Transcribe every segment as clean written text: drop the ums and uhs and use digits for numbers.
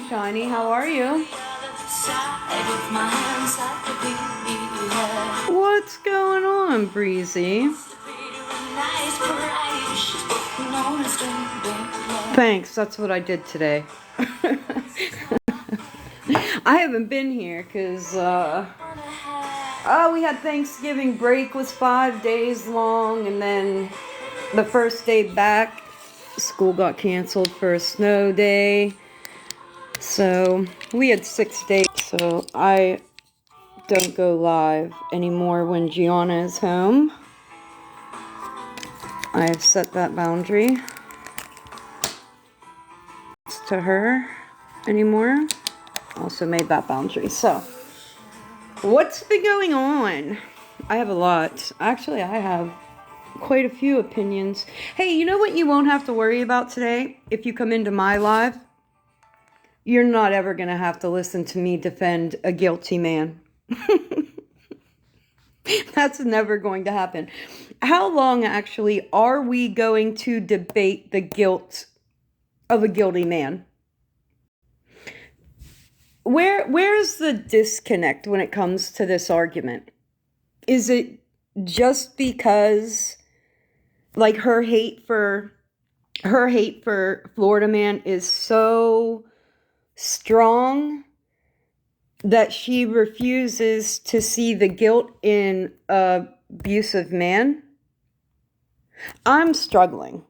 Shiny. How are you? What's going on, Breezy? Thanks, that's what I did today. I haven't been here because, we had Thanksgiving break was 5 days long, and then the first day back, school got canceled for a snow day. So we had 6 days, so I don't go live anymore when Gianna is home. I have set that boundary. It's to her anymore. Also made that boundary. So, what's been going on? I have a lot. Actually, I have quite a few opinions. Hey, you know what you won't have to worry about today? If you come into my live, you're not ever going to have to listen to me defend a guilty man. That's never going to happen. How long, actually, are we going to debate the guilt of a guilty man? Where's the disconnect when it comes to this argument? Is it just because, like, her hate for Florida man is so strong that she refuses to see the guilt in an abusive man? I'm struggling.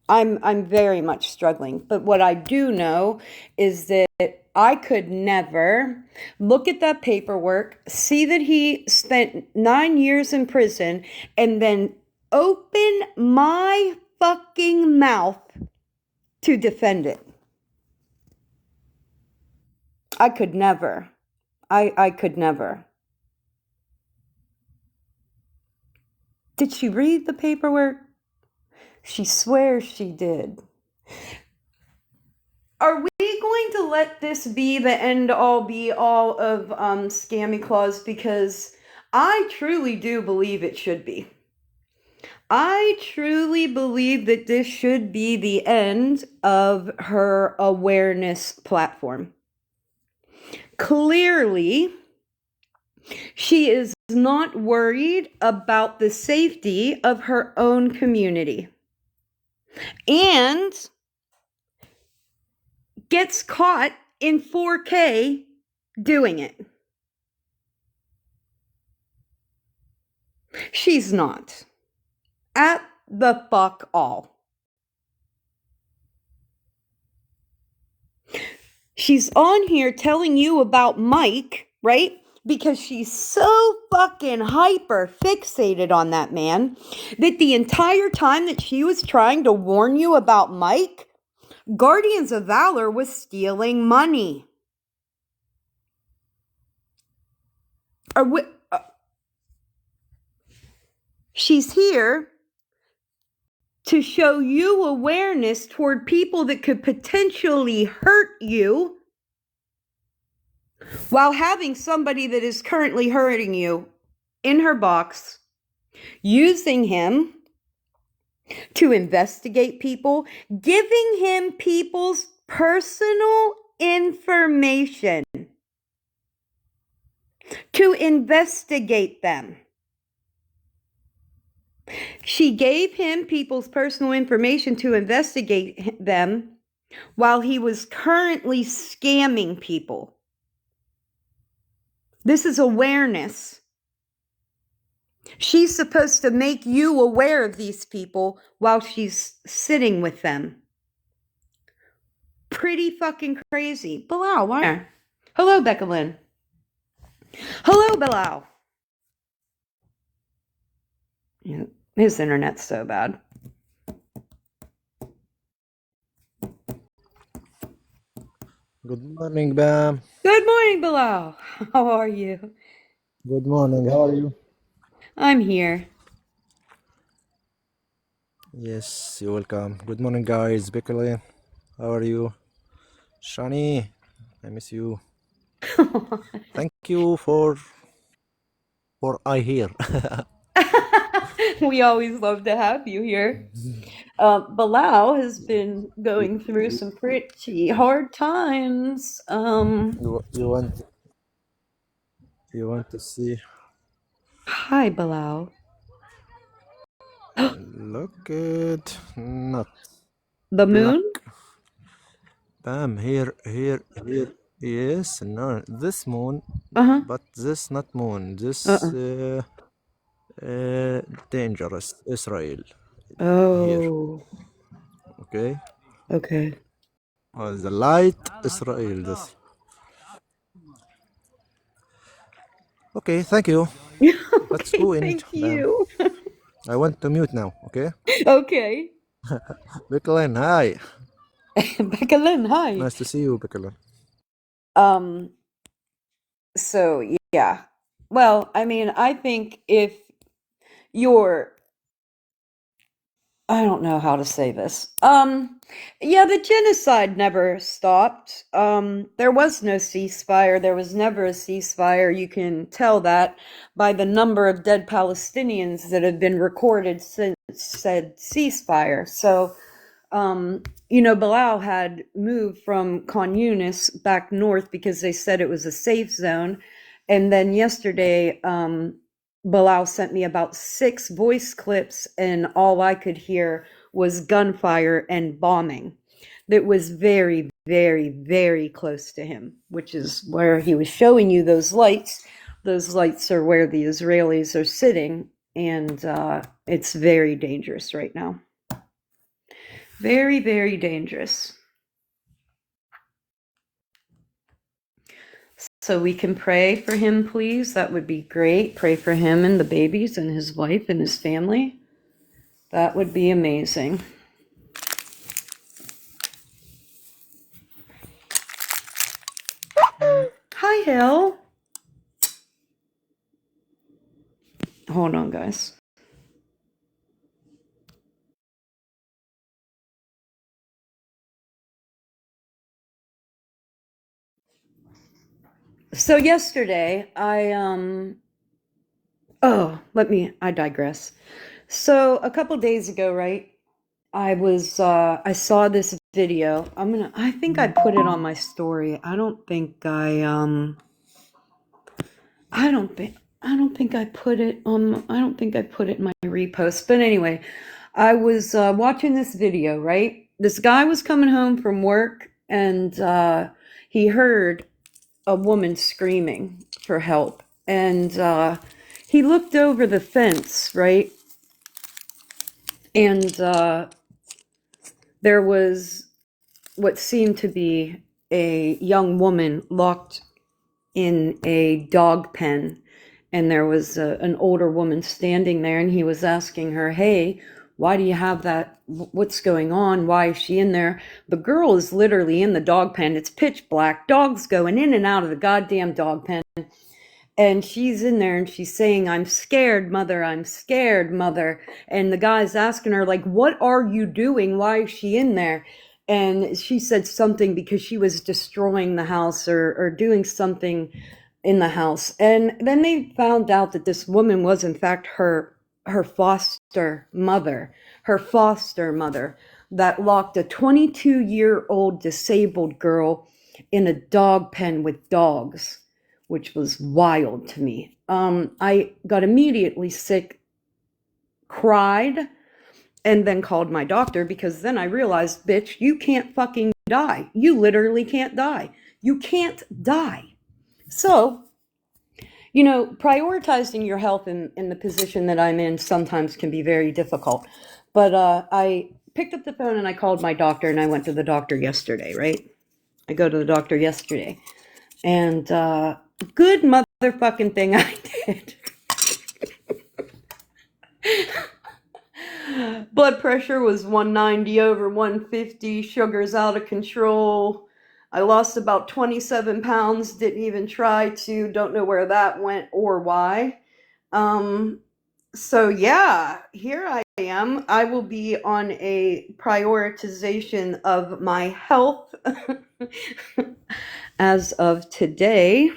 I'm very much struggling. But what I do know is that I could never look at that paperwork, see that he spent 9 years in prison, and then open my fucking mouth to defend it. I could never. I could never. Did she read the paperwork? She swears she did. Are we going to let this be the end-all be-all of Scammy Claus? Because I truly do believe it should be. I truly believe that this should be the end of her awareness platform. Clearly, she is not worried about the safety of her own community. And gets caught in 4K doing it. She's not. At the fuck all. She's on here telling you about Mike, right? Because she's so fucking hyper fixated on that man that the entire time that she was trying to warn you about Mike, Guardians of Valor was stealing money. She's here to show you awareness toward people that could potentially hurt you while having somebody that is currently hurting you in her box, using him to investigate people, giving him people's personal information to investigate them. She gave him people's personal information to investigate them while he was currently scamming people. This is awareness. She's supposed to make you aware of these people while she's sitting with them. Pretty fucking crazy. Bilal, why? Hello, Becca Lynn. Hello, Bilal. Yeah, his internet's so bad. Good morning, Bam. Good morning, Bilal. How are you? Good morning. How are you? I'm here. Yes, you're welcome. Good morning, guys. Beckley, how are you? Shani, I miss you. Thank you for I here. We always love to have you here. Bilal has been going through some pretty hard times. You want to see? Hi, Bilal. Look it, not The black. moon? Bam, here. Yes, no, this moon, Uh-huh. but this not moon. This Uh-uh. dangerous Israel here. Oh, Okay, okay. the light Israel. This. Okay, thank you. Let's Okay, go in. thank Bam. you. I want to mute now. Okay. Okay. Bickelin, hi. Becca Lynn, hi. Nice to see you, Bickelin. Um, so yeah. Well, I mean, I think if you're I don't know how to say this. Yeah, the genocide never stopped. There was no ceasefire. There was never a ceasefire. You can tell that by the number of dead Palestinians that have been recorded since said ceasefire. So, Bilal had moved from Khan Yunis back north because they said it was a safe zone. And then yesterday, Bilal sent me about 6 voice clips, and all I could hear was gunfire and bombing. That was very, very, very close to him, which is where he was showing you those lights. Those lights are where the Israelis are sitting, and it's very dangerous right now. Very, very dangerous. So we can pray for him, please. That would be great. Pray for him and the babies and his wife and his family. That would be amazing. Hi, Hill. Hold on, guys. So yesterday, I digress. So a couple days ago, right? I saw this video. I think I put it on my story. I don't think I put it on, I don't think I put it in my repost. But anyway, I was watching this video, right? This guy was coming home from work, and he heard a woman screaming for help. And he looked over the fence, right? And there was what seemed to be a young woman locked in a dog pen, and there was an older woman standing there, and he was asking her, hey, why do you have that? What's going on? Why is she in there? The girl is literally in the dog pen. It's pitch black, dogs going in and out of the goddamn dog pen, and she's in there and she's saying, I'm scared, mother, I'm scared, mother. And the guy's asking her, like, what are you doing? Why is she in there? And she said something because she was destroying the house, or doing something in the house. And then they found out that this woman was in fact her foster mother that locked a 22-year-old disabled girl in a dog pen with dogs, which was wild to me. I got immediately sick, cried, and then called my doctor, because then I realized, bitch, you can't fucking die. You literally can't die. You can't die. So, prioritizing your health in the position that I'm in sometimes can be very difficult. But I picked up the phone and I called my doctor, and I went to the doctor yesterday, right? I go to the doctor yesterday. And good motherfucking thing I did. Blood pressure was 190 over 150. Sugar's out of control. I lost about 27 pounds. Didn't even try to. Don't know where that went or why. So yeah, here I am. I will be on a prioritization of my health as of today.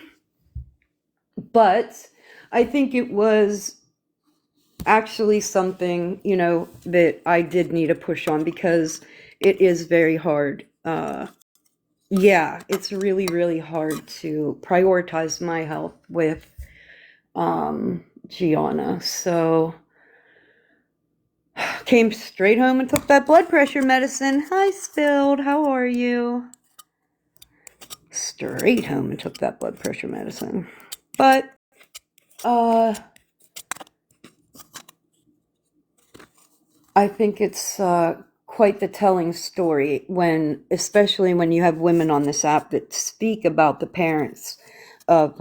But I think it was actually something, that I did need to push on because it is very hard. Yeah, it's really, really hard to prioritize my health with Gianna. So came straight home and took that blood pressure medicine. Hi, Spilled. How are you? Straight home and took that blood pressure medicine. But I think it's quite the telling story especially when you have women on this app that speak about the parents of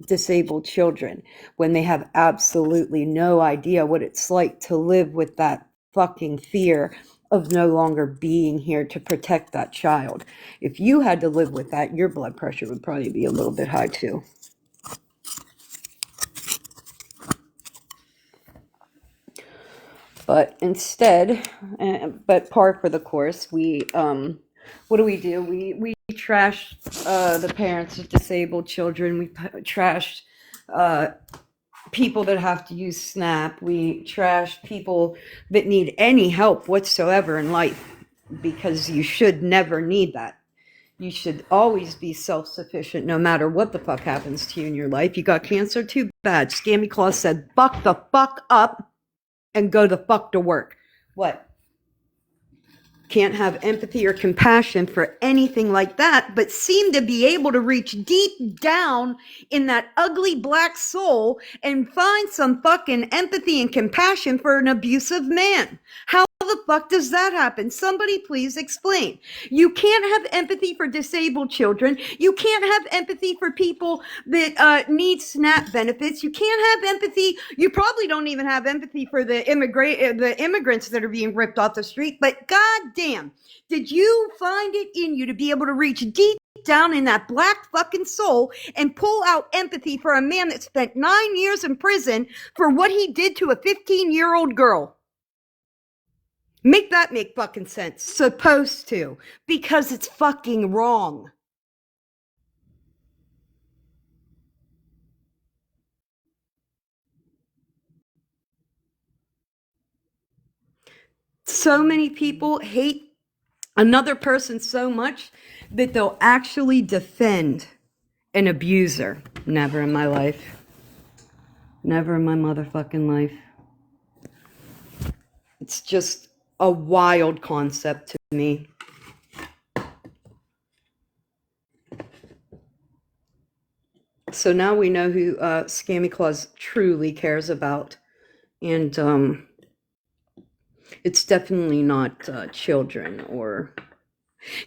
disabled children when they have absolutely no idea what it's like to live with that fucking fear of no longer being here to protect that child. If you had to live with that, your blood pressure would probably be a little bit high too. But instead, but par for the course, what do? We trashed the parents of disabled children. We trashed people that have to use SNAP. We trash people that need any help whatsoever in life because you should never need that. You should always be self-sufficient no matter what the fuck happens to you in your life. You got cancer? Too bad. Scammy Claus said, buck the fuck up and go the fuck to work. What? Can't have empathy or compassion for anything like that, but seem to be able to reach deep down in that ugly black soul and find some fucking empathy and compassion for an abusive man. How the fuck does that happen? Somebody please explain. You can't have empathy for disabled children. You can't have empathy for people that need SNAP benefits. You can't have empathy. You probably don't even have empathy for the immigrants that are being ripped off the street. But goddamn, did you find it in you to be able to reach deep down in that black fucking soul and pull out empathy for a man that spent 9 years in prison for what he did to a 15-year-old girl? Make that make fucking sense. Supposed to. Because it's fucking wrong. So many people hate another person so much that they'll actually defend an abuser. Never in my life. Never in my motherfucking life. It's just a wild concept to me. So now we know who Scammy Claus truly cares about. And it's definitely not children or...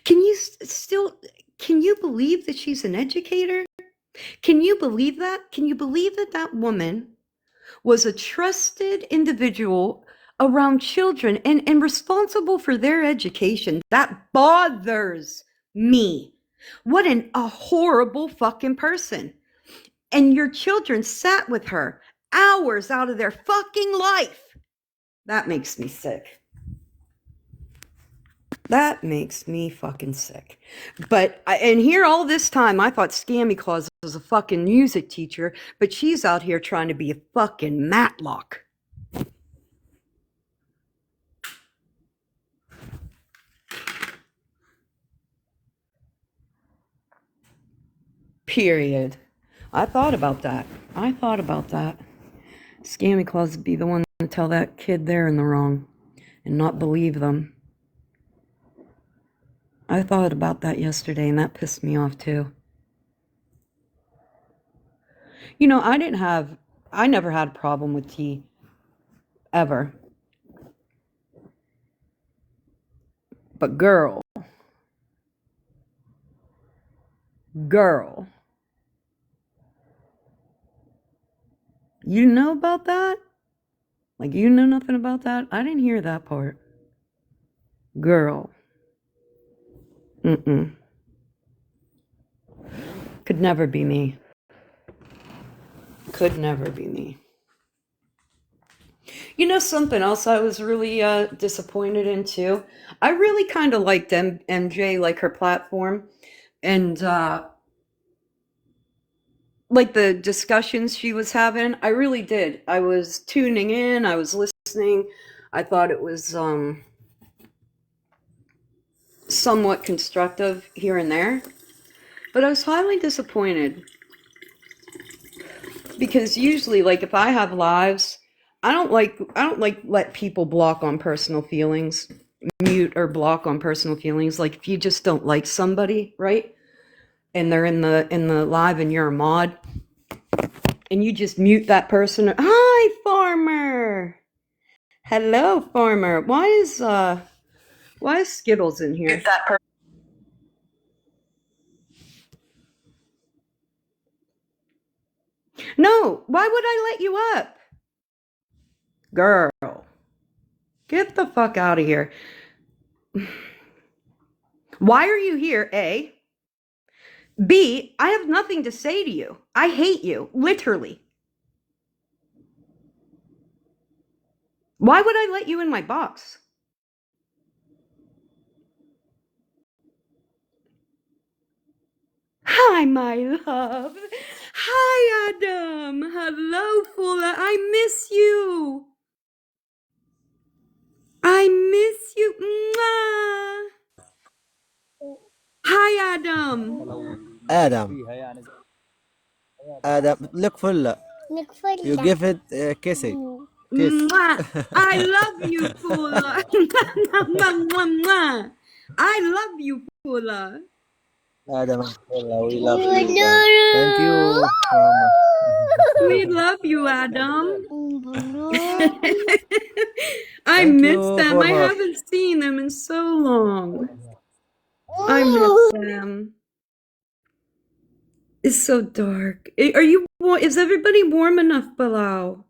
Can you believe that she's an educator? Can you believe that? Can you believe that that woman was a trusted individual around children and responsible for their education? That bothers me. What a horrible fucking person. And your children sat with her hours out of their fucking life. That makes me sick. That makes me fucking sick. And here all this time, I thought Scammy Claus was a fucking music teacher, but she's out here trying to be a fucking Matlock. Period. I thought about that. Scammy Claus would be the one to tell that kid they're in the wrong and not believe them. I thought about that yesterday, and that pissed me off too. I never had a problem with tea. Ever. But girl, you know about that? Like, you know nothing about that? I didn't hear that part. Girl. Mm-mm. Could never be me. Could never be me. You know something else I was really disappointed in too? I really kind of liked MJ, like her platform. And like the discussions she was having. I really did. I was tuning in, I was listening. I thought it was somewhat constructive here and there, but I was highly disappointed because usually, like, if I have lives, I don't like let people block on personal feelings, mute or block on personal feelings. Like if you just don't like somebody, right? And they're in the live and you're a mod and you just mute that person. Hi, Farmer. Hello, Farmer. Why is Skittles in here? No, why would I let you up? Girl, get the fuck out of here. Why are you here, A? B, I have nothing to say to you. I hate you, literally. Why would I let you in my box? Hi, my love. Hi, Adam. Hello, Fula. I miss you. I miss you. Mwah. Hi, Adam. Adam. Adam, look full. You give it a kissy. Kiss. Mwah. I love you, Fula. Mwah, mwah, mwah. I love you, Fula. Adam and Fulla, we love you. Thank you, Mama. We love you, Adam. I Thank miss you, them. I Farmer. haven't seen them in so long. I miss them. It's so dark. Are you? Is everybody warm enough, Bilal?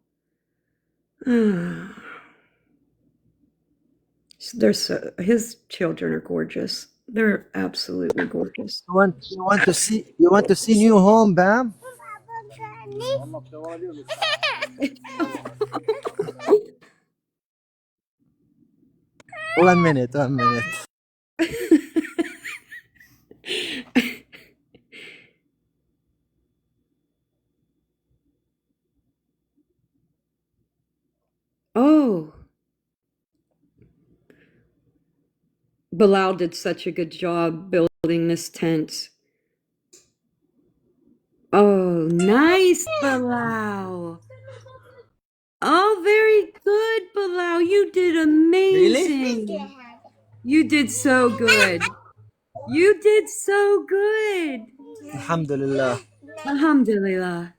His children are gorgeous. They're absolutely gorgeous. You want to see new home, Bam? 1 minute, 1 minute. Oh, Bilal did such a good job building this tent. Oh, nice, Bilal. Oh, very good, Bilal. You did amazing. Really? You did so good. You did so good. Alhamdulillah. Alhamdulillah.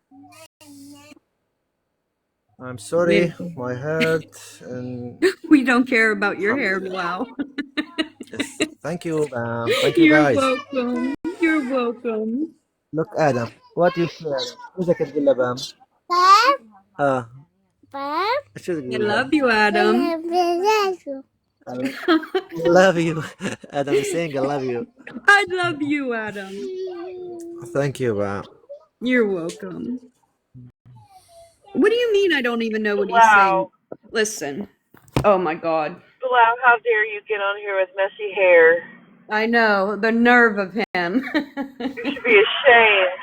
I'm We sorry, my heart and we don't care about your hair, Alhamdulillah. Bilal. Yes. Thank you, Bam. Thank you, You're guys. welcome. You're welcome. Look, Adam. What you share? وش تقول له بام؟ اه شو I تقول له؟ love you, Adam. I love you. Adam is saying I love you. I love you, Adam. Thank you, Bam. You're welcome. What do you mean I don't even know what he's saying? Wow. Listen. Oh my God. Wow, how dare you get on here with messy hair? I know. The nerve of him. You should be ashamed.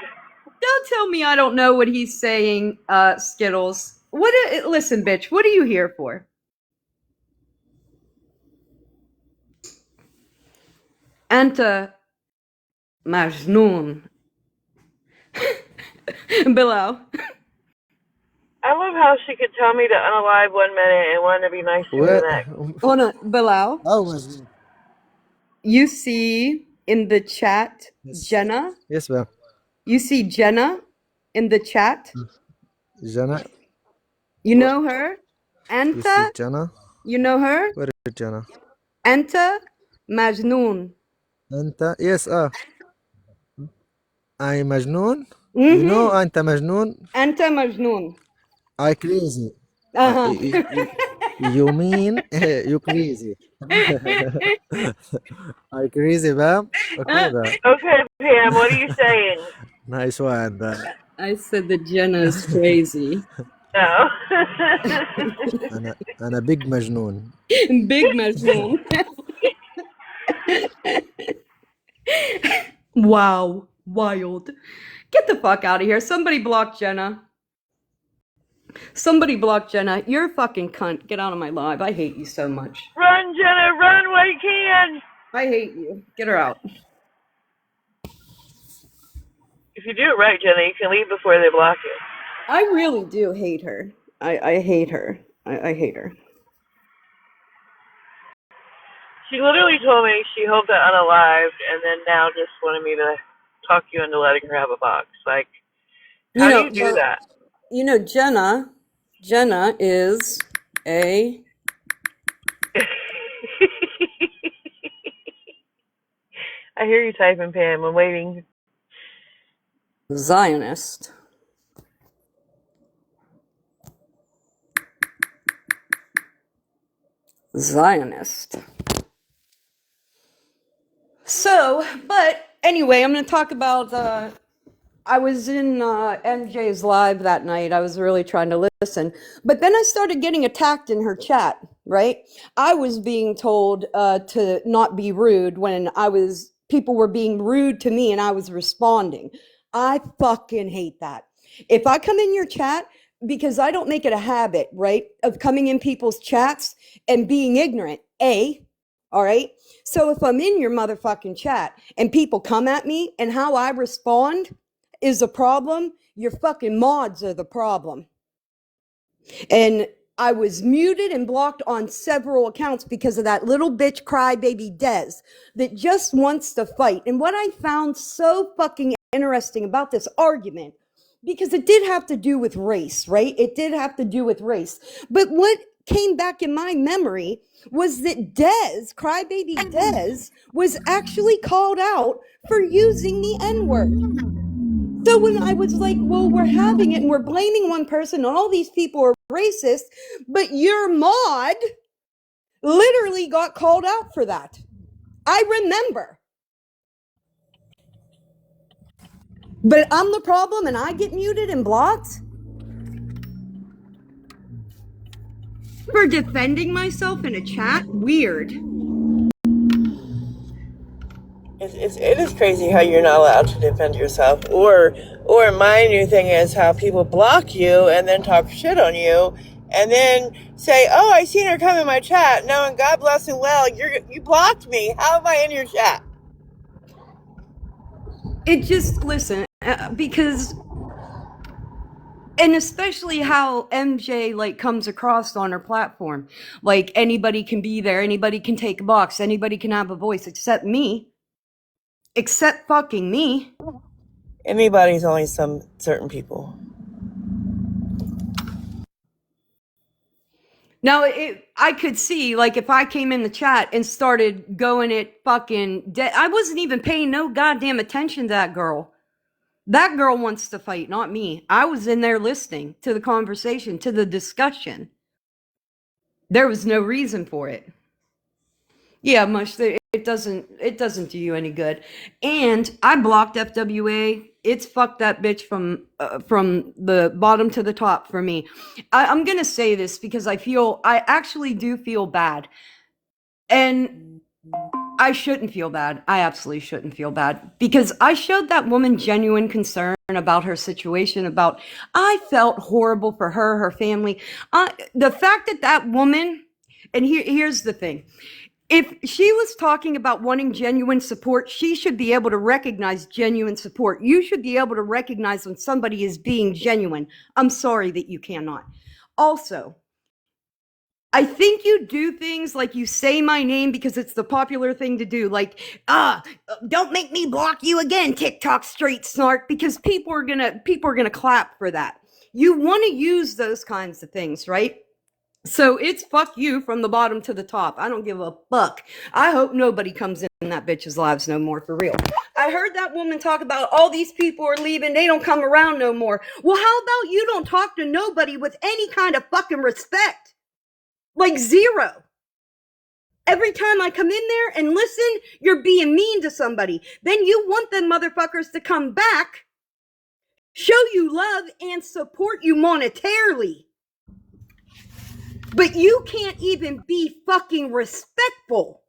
Don't tell me I don't know what he's saying, Skittles. Listen, bitch, what are you here for? Anta Majnoon. Below. I love how she could tell me to unalive 1 minute and want to be nice to me the Where? next. Below. Oh, You see in the chat yes. Jenna. Yes, Bam. You see Jenna in the chat. Jana. You know her? You see Anta. Jana? You know her? Where is Jana? Anta Majnoon. أنت yes I مجنون. You know Mm-hmm. أنت مجنون. Anta Majnoon. I crazy. Uh-huh. You mean you crazy. I crazy, Bam. Okay, Bam. Okay, Pam, what are you saying? Nice one, Bam. I said that Jenna is crazy. No. أنا big مجنون. Big Majnoon. Wow. Wild. Get the fuck out of here. Somebody block Jenna. Somebody block Jenna. You're a fucking cunt. Get out of my live. I hate you so much. Run, Jenna, run while you can. I hate you. Get her out. If you do it right, Jenna, you can leave before they block you. I really do hate her. I hate her. I hate her. She literally told me she hoped I unalived, and then now just wanted me to talk you into letting her have a box. Like, how do you do that? You know, Jenna is a I hear you typing, Pam. I'm waiting. Zionist. So, but anyway, I'm going to talk about, I was in MJ's live that night. I was really trying to listen. But then I started getting attacked in her chat, right? I was being told to not be rude when people were being rude to me and I was responding. I fucking hate that. If I come in your chat, because I don't make it a habit, right, of coming in people's chats and being ignorant, all right? So if I'm in your motherfucking chat and people come at me and how I respond is a problem, your fucking mods are the problem. And I was muted and blocked on several accounts because of that little bitch crybaby Des that just wants to fight. And what I found so fucking interesting about this argument, because it did have to do with race, right? It did have to do with race. But what came back in my memory was that crybaby Des, was actually called out for using the N-word. So when I was like, well, we're having it and we're blaming one person and all these people are racist, but your mod literally got called out for that. I remember. But I'm the problem and I get muted and blocked for defending myself in a chat? Weird. It is crazy how you're not allowed to defend yourself. Or my new thing is how people block you and then talk shit on you and then say, oh, I seen her come in my chat. No, and God bless and well, you blocked me. How am I in your chat? It just, listen, because, and especially how MJ like comes across on her platform. Like anybody can be there, anybody can take a box, anybody can have a voice except me. Except fucking me. Anybody's only some certain people. Now, I could see, like, if I came in the chat and started going at fucking I wasn't even paying no goddamn attention to that girl. That girl wants to fight, not me. I was in there listening to the conversation, to the discussion. There was no reason for it. Yeah, much. It doesn't do you any good. And I blocked FWA. It's fucked that bitch from the bottom to the top for me. I'm gonna say this because I actually do feel bad, and I shouldn't feel bad. I absolutely shouldn't feel bad because I showed that woman genuine concern about her situation. I felt horrible for her family. The fact that woman, and here's the thing. If she was talking about wanting genuine support, she should be able to recognize genuine support. You should be able to recognize when somebody is being genuine. I'm sorry that you cannot. Also, I think you do things like you say my name because it's the popular thing to do. Like, don't make me block you again, TikTok straight snark, because people are gonna clap for that. You want to use those kinds of things, right? So it's fuck you from the bottom to the top. I don't give a fuck. I hope nobody comes in that bitch's lives no more, for real. I heard that woman talk about all these people are leaving. They don't come around no more. Well, how about you don't talk to nobody with any kind of fucking respect? Like zero. Every time I come in there and listen, you're being mean to somebody. Then you want them motherfuckers to come back, show you love, and support you monetarily. But you can't even be fucking respectful.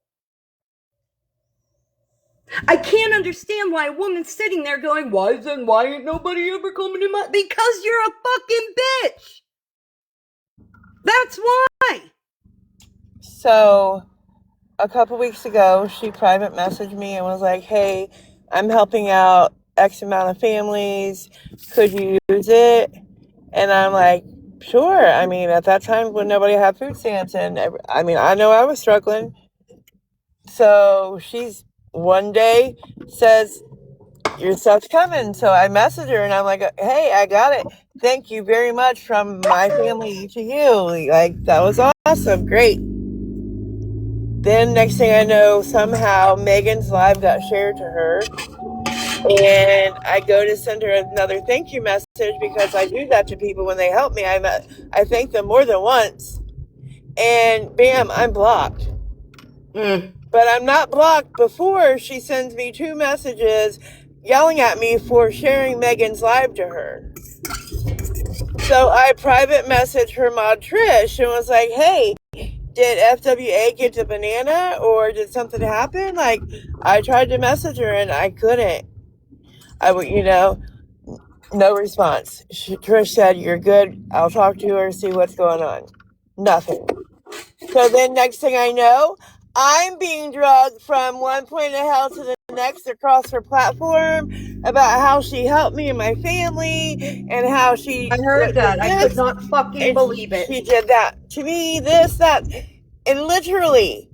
I can't understand why a woman's sitting there going, why ain't nobody ever coming to my... Because you're a fucking bitch. That's why. So a couple weeks ago, she private messaged me and was like, hey, I'm helping out X amount of families. Could you use it? And I'm like, sure. I mean, at that time when nobody had food stamps, and I mean, I know I was struggling. So she's one day says, your stuff's coming. So I message her and I'm like, hey, I got it. Thank you very much from my family to you. Like, that was awesome. Great. Then next thing I know, somehow Megan's live got shared to her. And I go to send her another thank you message because I do that to people when they help me. I thank them more than once. And bam, I'm blocked. But I'm not blocked before she sends me 2 messages yelling at me for sharing Megan's live to her. So I private messaged her mod Trish and was like, hey, did FWA get the banana or did something happen? Like, I tried to message her and I couldn't. I would, no response. Trish said, you're good. I'll talk to her, see what's going on. Nothing. So then next thing I know, I'm being drugged from one point of hell to the next across her platform about how she helped me and my family and how she I heard that. I could this not fucking and believe it. she did that to me, this, that. And literally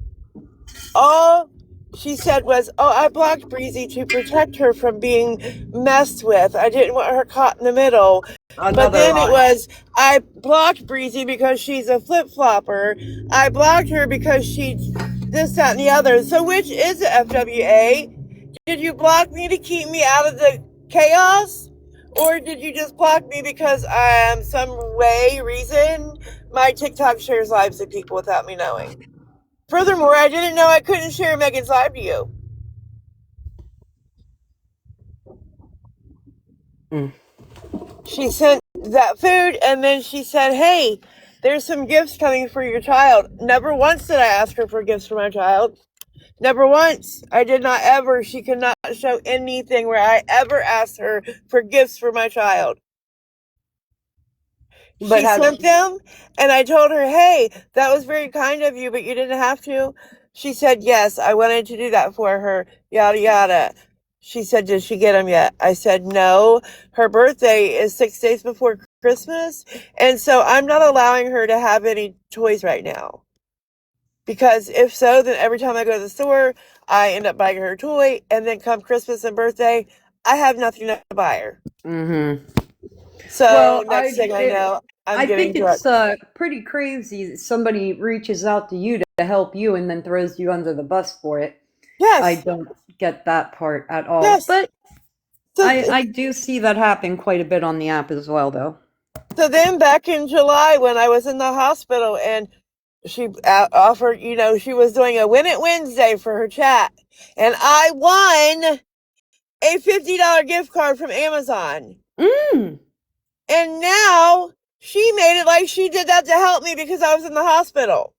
all she said was, oh, I blocked Breezy to protect her from being messed with. I didn't want her caught in the middle. But then it was, I blocked Breezy because she's a flip-flopper. I blocked her because she's this, that, and the other. So which is it, FWA? Did you block me to keep me out of the chaos? Or did you just block me because reason, my TikTok shares lives of people without me knowing? Furthermore, I didn't know I couldn't share Megan's live to you. She sent that food and then she said, hey, there's some gifts coming for your child. Never once did I ask her for gifts for my child. Never once. I did not ever. She could not show anything where I ever asked her for gifts for my child. She sent them and I told her, hey, that was very kind of you, but you didn't have to. She said, yes, I wanted to do that for her, yada, yada. She said, did she get them yet? I said, no. Her birthday is 6 days before Christmas. And so I'm not allowing her to have any toys right now. Because if so, then every time I go to the store, I end up buying her a toy. And then come Christmas and birthday, I have nothing to buy her. So Well, next thing I know, I getting think it's drugged. pretty crazy that somebody reaches out to you to help you and then throws you under the bus for it. I Yes. don't get that part at all. Yes. But So, I do see that happen quite a bit on the app as well, though. so then back in July when I was in the hospital and she offered, she was doing a Win It Wednesday for her chat. And I won a $50 gift card from Amazon. And now she made it like she did that to help me because I was in the hospital.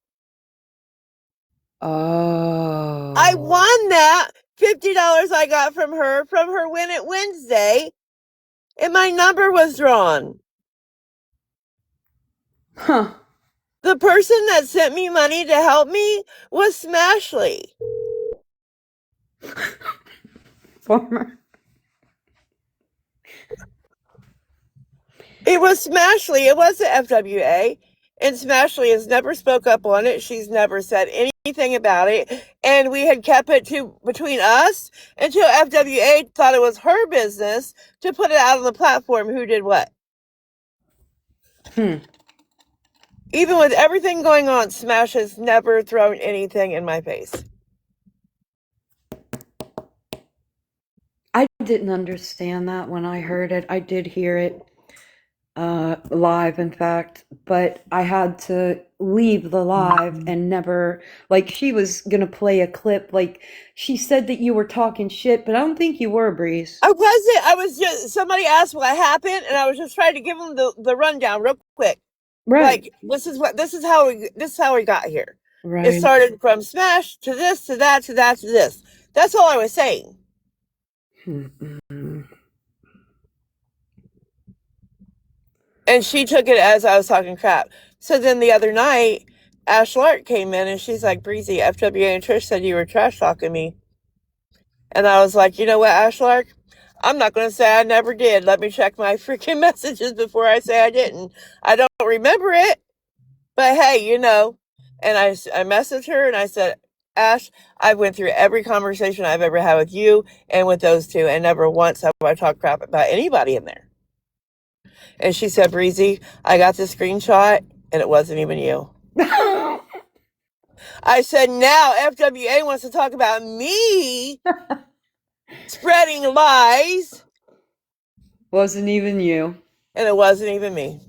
Oh. I won that $50 I got from her Win It Wednesday. And my number was drawn. Huh. The person that sent me money to help me was Smashly. Former. It was Smashly. It wasn't FWA. And Smashly has never spoke up on it. She's never said anything about it. And we had kept it between us until FWA thought it was her business to put it out on the platform who did what. Even with everything going on, Smash has never thrown anything in my face. I didn't understand that when I heard it. I did hear it live, in fact, but I had to leave the live and never, like, she was gonna play a clip, like, she said that you were talking shit, but I don't think you were, Breeze. I wasn't. I was just, somebody asked what happened, and I was just trying to give them the rundown real quick. Right. Like, this is how we got here. Right. It started from Smash to this, to that, to that, to this. That's all I was saying. And she took it as I was talking crap. So then the other night, Ash Lark came in and she's like, Breezy, FWA and Trish said you were trash talking me. And I was like, you know what, Ash Lark? I'm not going to say I never did. Let me check my freaking messages before I say I didn't. I don't remember it. But hey, you know. And I messaged her and I said, Ash, I went through every conversation I've ever had with you and with those two, and never once have I talked crap about anybody in there. And she said, Breezy, I got the screenshot and it wasn't even you. I said, now FWA wants to talk about me spreading lies. Wasn't even you. And it wasn't even me.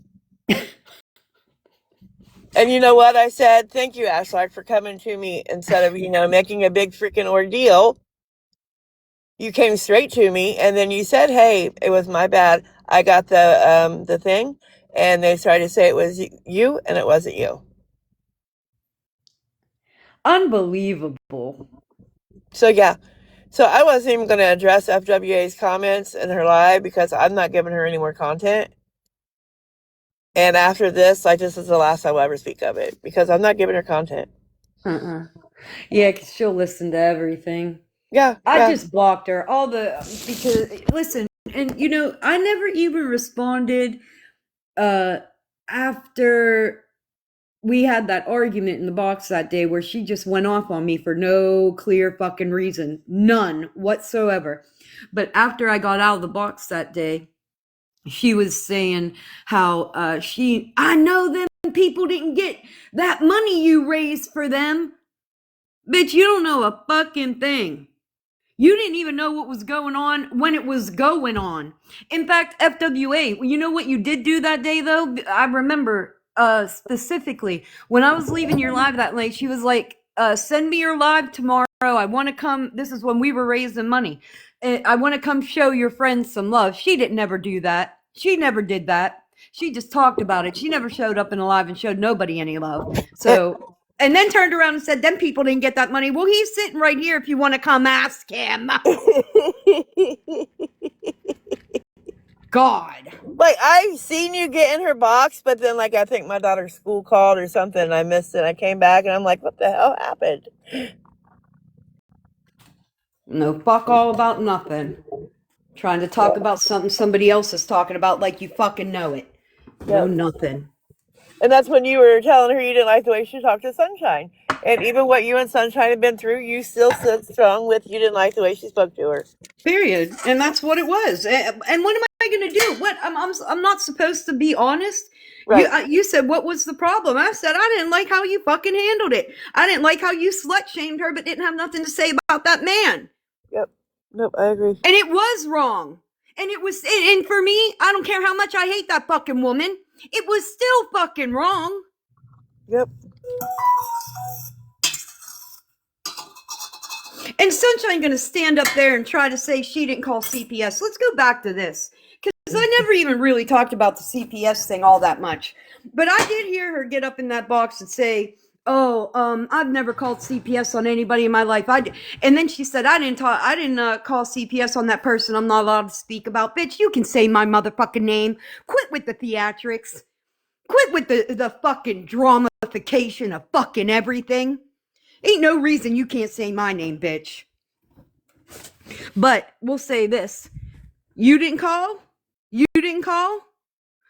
And you know what I said? Thank you, Ashlark, for coming to me instead of, making a big freaking ordeal. You came straight to me and then you said, hey, it was my bad. I got the thing. And they started to say it was you and it wasn't you. Unbelievable. So yeah. So I wasn't even going to address FWA's comments in her live because I'm not giving her any more content. And after this, this is the last I will ever speak of it because I'm not giving her content. Yeah, because she'll listen to everything. Yeah. I just blocked her. Because, listen, and I never even responded after we had that argument in the box that day where she just went off on me for no clear fucking reason. None whatsoever. But after I got out of the box that day, she was saying how I know them people didn't get that money you raised for them. Bitch, you don't know a fucking thing. You didn't even know what was going on when it was going on. In fact, FWA, you know what you did do that day, though? I remember specifically when I was leaving your live that late, she was like, send me your live tomorrow. I want to come. This is when we were raising money. I want to come show your friends some love. She didn't never do that. She never did that. She just talked about it. She never showed up in a live and showed nobody any love. So, and then turned around and said, them people didn't get that money. Well, he's sitting right here if you want to come ask him. God. Like, I've seen you get in her box, but then, I think my daughter's school called or something, and I missed it. I came back, and I'm like, what the hell happened? No, fuck all about nothing. Trying to talk about something somebody else is talking about like you fucking know it. No, nothing. And that's when you were telling her you didn't like the way she talked to Sunshine. And even what you and Sunshine have been through, you still stood strong with you didn't like the way she spoke to her. Period. And that's what it was. And what am I going to do? What I'm not supposed to be honest. Right. You said what was the problem? I said I didn't like how you fucking handled it. I didn't like how you slut shamed her, but didn't have nothing to say about that man. Yep. Nope. I agree. And it was wrong. And it was. And for me, I don't care how much I hate that fucking woman. It was still fucking wrong. Yep. And Sunshine going to stand up there and try to say she didn't call CPS. Let's go back to this. Because I never even really talked about the CPS thing all that much. But I did hear her get up in that box and say, I've never called CPS on anybody in my life. And then she said, I didn't call CPS on that person I'm not allowed to speak about. Bitch, you can say my motherfucking name. Quit with the theatrics. Quit with the fucking dramatification of fucking everything. Ain't no reason you can't say my name, bitch. But we'll say this. You didn't call? You didn't call?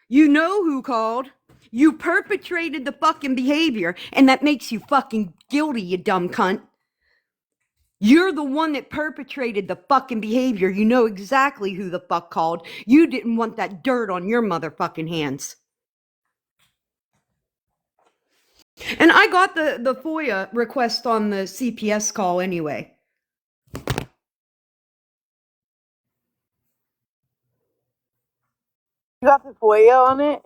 You know who called. You perpetrated the fucking behavior, and that makes you fucking guilty, you dumb cunt. You're the one that perpetrated the fucking behavior. You know exactly who the fuck called. You didn't want that dirt on your motherfucking hands. And I got the FOIA request on the CPS call anyway. You got the FOIA on it?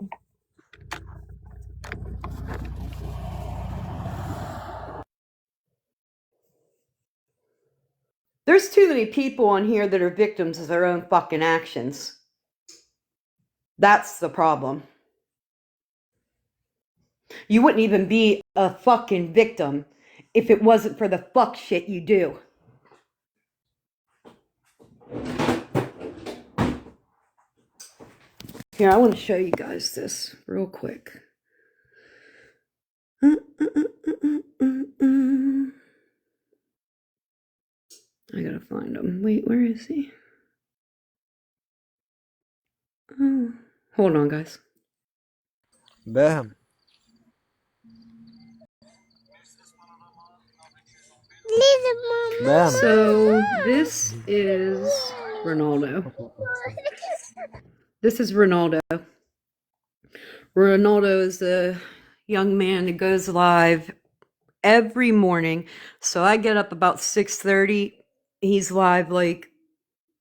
There's too many people on here that are victims of their own fucking actions. That's the problem. You wouldn't even be a fucking victim if it wasn't for the fuck shit you do. Here, I want to show you guys this real quick. I gotta find him. Wait, where is he? Oh, hold on, guys. باهم. باهم. So this is Ronaldo. This is Ronaldo. Ronaldo is a young man who goes live every morning. So I get up about 6:30. He's live like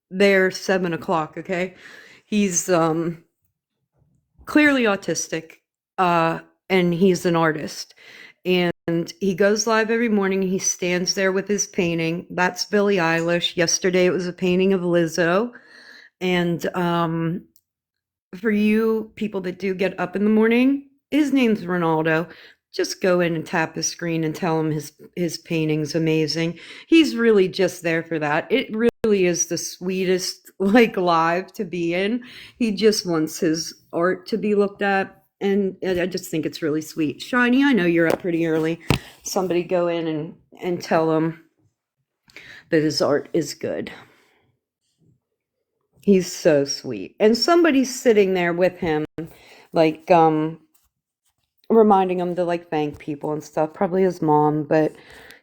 there 7 o'clock. Okay, he's clearly autistic, and he's an artist. And he goes live every morning. He stands there with his painting. That's Billie Eilish. Yesterday it was a painting of Lizzo. And for you people that do get up in the morning, his name's Ronaldo. Just go in and tap his screen and tell him his painting's amazing. He's really just there for that. It really is the sweetest like live to be in. He just wants his art to be looked at, and I just think it's really sweet. Shiny, I know you're up pretty early. Somebody go in and tell him that his art is good. He's so sweet. And somebody's sitting there with him, like reminding him to like thank people and stuff, probably his mom, but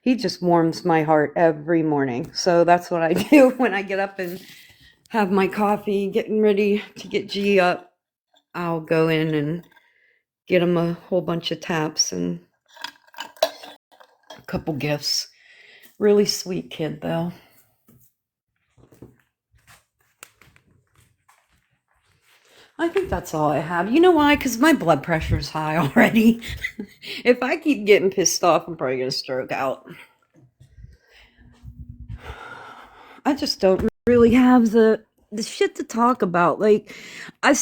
he just warms my heart every morning. So that's what I do when I get up and have my coffee, getting ready to get G up. I'll go in and get him a whole bunch of taps and a couple gifts. Really sweet kid though. I think that's all I have. You know why? Because my blood pressure's high already. If I keep getting pissed off, I'm probably going to stroke out. I just don't really have the shit to talk about. Like, I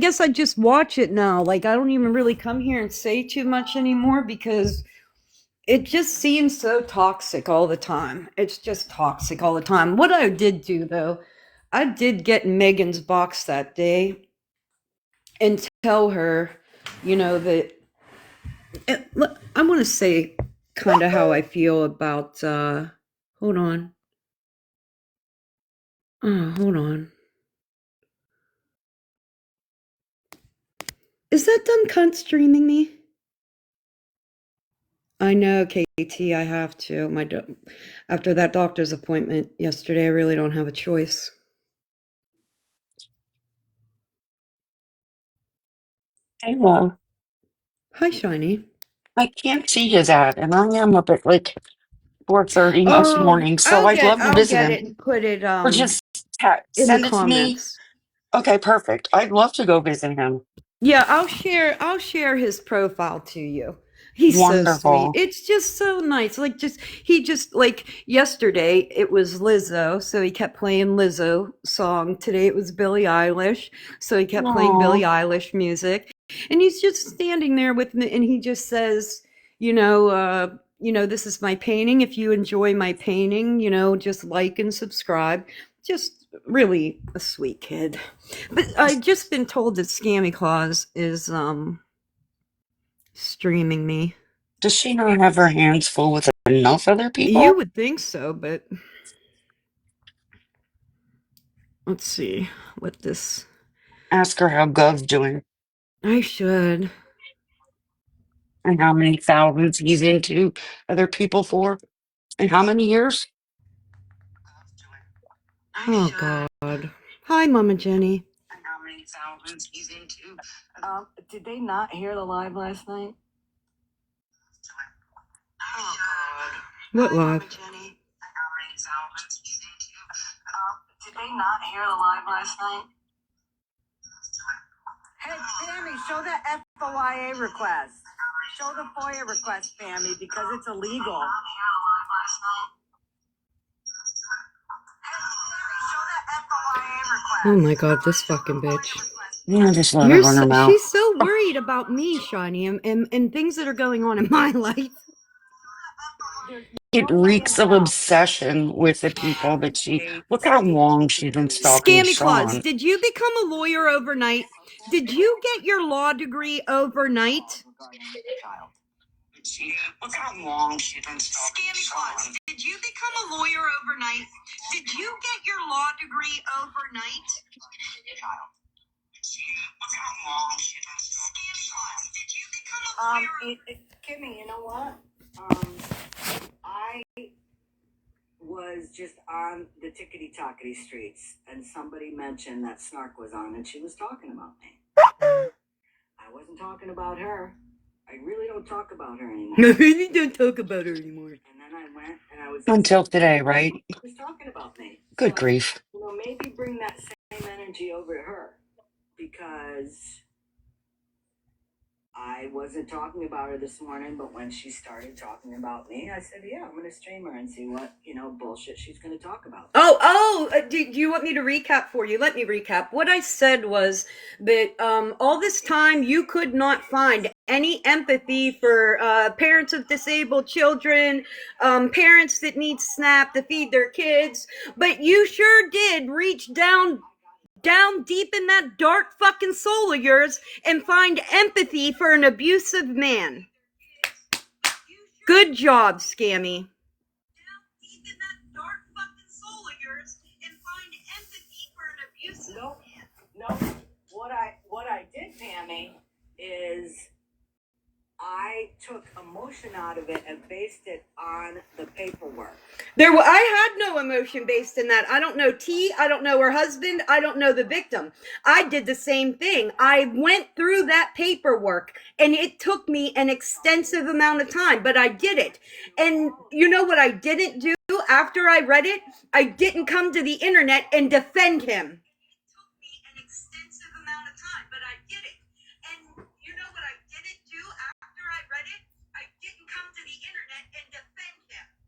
guess I just watch it now. Like, I don't even really come here and say too much anymore because it just seems so toxic all the time. It's just toxic all the time. What I did do, though, I did get Megan's box that day and tell her, that I want to say kind of how I feel about, hold on. Oh, hold on. Is that dumb cunt streaming me? I know, KT, I have to. After that doctor's appointment yesterday, I really don't have a choice. Hey, well, Hi, Shiny. I can't see his ad, and I am up at like 4:30 this Oh, morning, so I'll I'd get love to I'll visit get him. it and put it Or just in the send it to me. comments. Okay, perfect. I'd love to go visit him. Yeah, I'll share his profile to you. He's so sweet. Wonderful. It's just so nice. Like he just like yesterday it was Lizzo, so he kept playing Lizzo song. Today it was Billie Eilish, so he kept playing Billie Aw, Eilish music. And he's just standing there with me and he just says, this is my painting. If you enjoy my painting, just like and subscribe. Just really a sweet kid. But I've just been told that Scammy Claus is streaming me. does she not have her hands full with enough other You people? would think so, but let's see what this. Ask her how Gov's doing I should. and how many thousands he's into other people for and how many years. Oh God. Hi, Mama Jenny. And how many thousands he's into. Did they not hear the live last night? Oh, God. What Hi, live? Mama Jenny. And how many thousands he's into. Did they not hear the live last night? Hey, Sammy, show that FOIA request. Show the FOIA request, Sammy, because it's illegal. Oh my God, this fucking bitch. Yeah, just let her run her mouth. She's so worried about me, Shiny, and things that are going on in my life. It reeks of obsession with the people that she. Look how long she's been stalking Scammy Claus, Sean. did you become a lawyer overnight? Did you get your law degree overnight? Look how long she's been stalking Scammy Claus, Sean. did you become a lawyer overnight? Did you get your law degree overnight? Look how long she's been stalking Scammy Claus, Sean. did you become a lawyer? Kimmy, you know what? I was just on the tickety-tockety streets, and somebody mentioned that Snark was on, and she was talking about me. I wasn't talking about her. I really don't talk about her anymore. I really don't talk about her anymore. And then I went and I was Until today, right? She was talking about me. Good So, grief. you know, maybe bring that same energy over to her, because I wasn't talking about her this morning, but when she started talking about me, I said, yeah, I'm going to stream her and see what, bullshit she's going to talk about. Do you want me to recap for you? Let me recap. What I said was that all this time you could not find any empathy for parents of disabled children, parents that need SNAP to feed their kids, but you sure did reach down deep in that dark fucking soul of yours and find empathy for an abusive man. Good job, Scammy. Down deep in that dark fucking soul of yours and find empathy for an abusive man. No. What I did, Tammy, is I took emotion out of it and based it on the paperwork. I had no emotion based in that. I don't know T. I don't know her husband. I don't know the victim. I did the same thing. I went through that paperwork and it took me an extensive amount of time, but I did it. And you know what I didn't do after I read it? I didn't come to the internet and defend him. It took me an extensive amount of time, but I did it. And you know what I didn't do after I read it? I didn't come to the internet and defend him.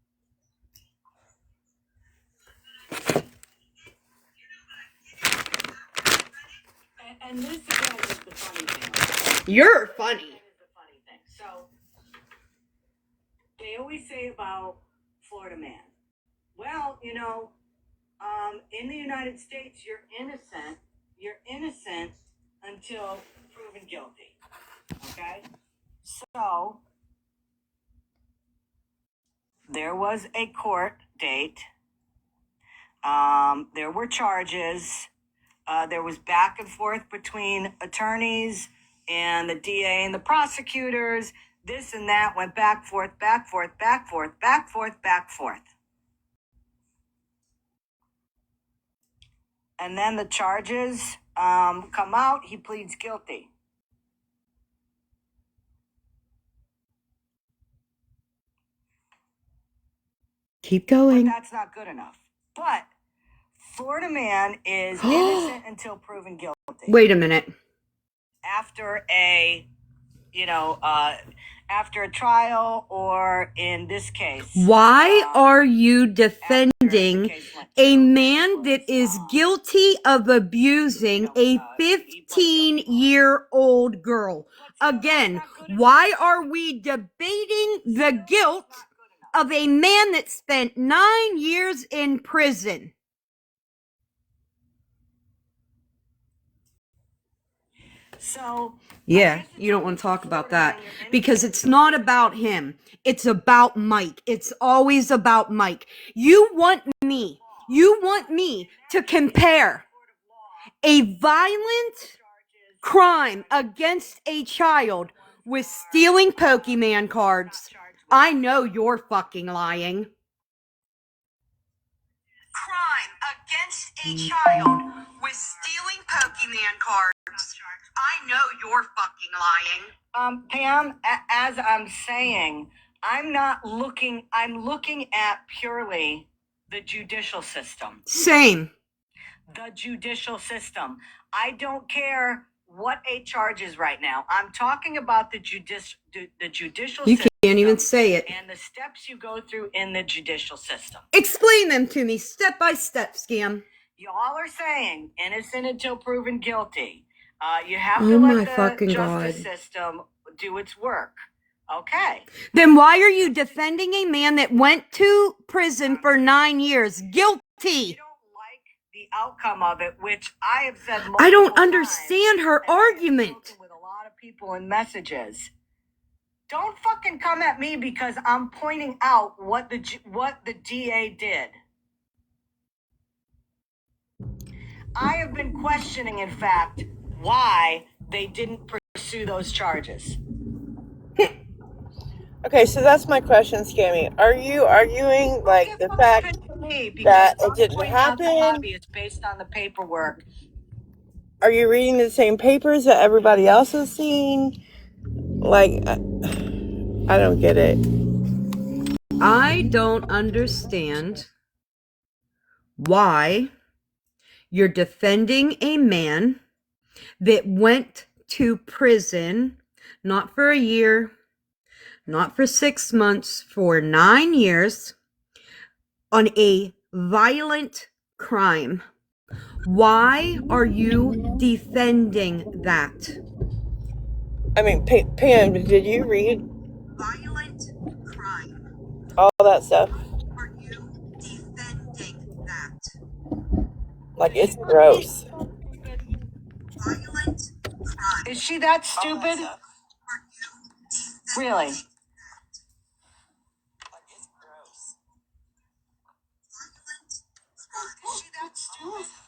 And this again is the funny thing. You're funny. Is the funny thing. So they always say about Florida man. Well, in the United States, you're innocent. You're innocent until proven guilty. Okay? So there was a court date. There were charges. There was back and forth between attorneys and the DA and the prosecutors. This and that went back, forth, back, forth, back, forth, back, forth, back, forth. And then the charges come out. He pleads guilty. Keep But going. that's not good enough. But Florida man is innocent until proven guilty. Wait a minute. After a trial, or in this case. Why are you defending a man that is guilty of abusing a 15-year-old girl? Again, why are we debating the guilt of a man that spent 9 years in prison? So yeah, you don't want to talk about that because it's not about him. It's about Mike. It's always about Mike. You want me to compare a violent crime against a child with stealing Pokemon cards. I know you're fucking lying. Crime against a child with stealing Pokemon cards. I know you're fucking lying. Pam, as I'm saying, I'm looking at purely the judicial system. Same. The judicial system. I don't care what a charge is right now. I'm talking about the judicial You system. can't even say it. And the steps you go through in the judicial system. Explain them to me step by step, Scam. Y'all are saying innocent until proven guilty. You have to let the justice system do its work. Okay. Then why are you defending a man that went to prison for 9 years? Guilty. You don't like the outcome of it, which I have said multiple I don't times, understand her and I have argument. spoken with a lot of people in messages. Don't fucking come at me because I'm pointing out what the DA did. I have been questioning, in fact, why they didn't pursue those charges. Okay, so that's my question, Scammy. Are you arguing like the fact that it didn't happen? It's based on the paperwork. Are you reading the same papers that everybody else has seen? Like, I don't get it. I don't understand why you're defending a man that went to prison, not for a year, not for 6 months, for 9 years on a violent crime. Why are you defending that? I mean, Pam, did you read Violent crime. all that stuff? Are you defending that? Like, it's gross. Violent crime. Is she that stupid? Really? Like, it's gross. Is she that stupid? Really?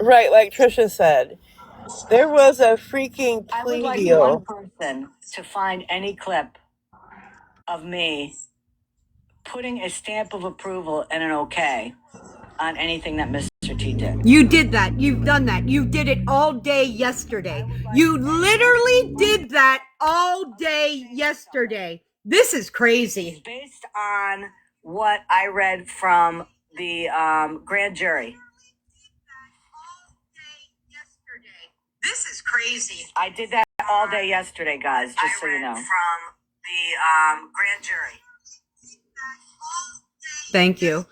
Right, like Trisha said, there was a freaking I would plea like deal. one person to find any clip of me putting a stamp of approval and an okay on anything that Mr. T did. You did that. You've done that. You did it all day yesterday. You literally did that all day yesterday. This is crazy. Based on what I read from the grand jury. This is crazy. I did that all day yesterday, guys, just so you know. From the grand jury. Thank you.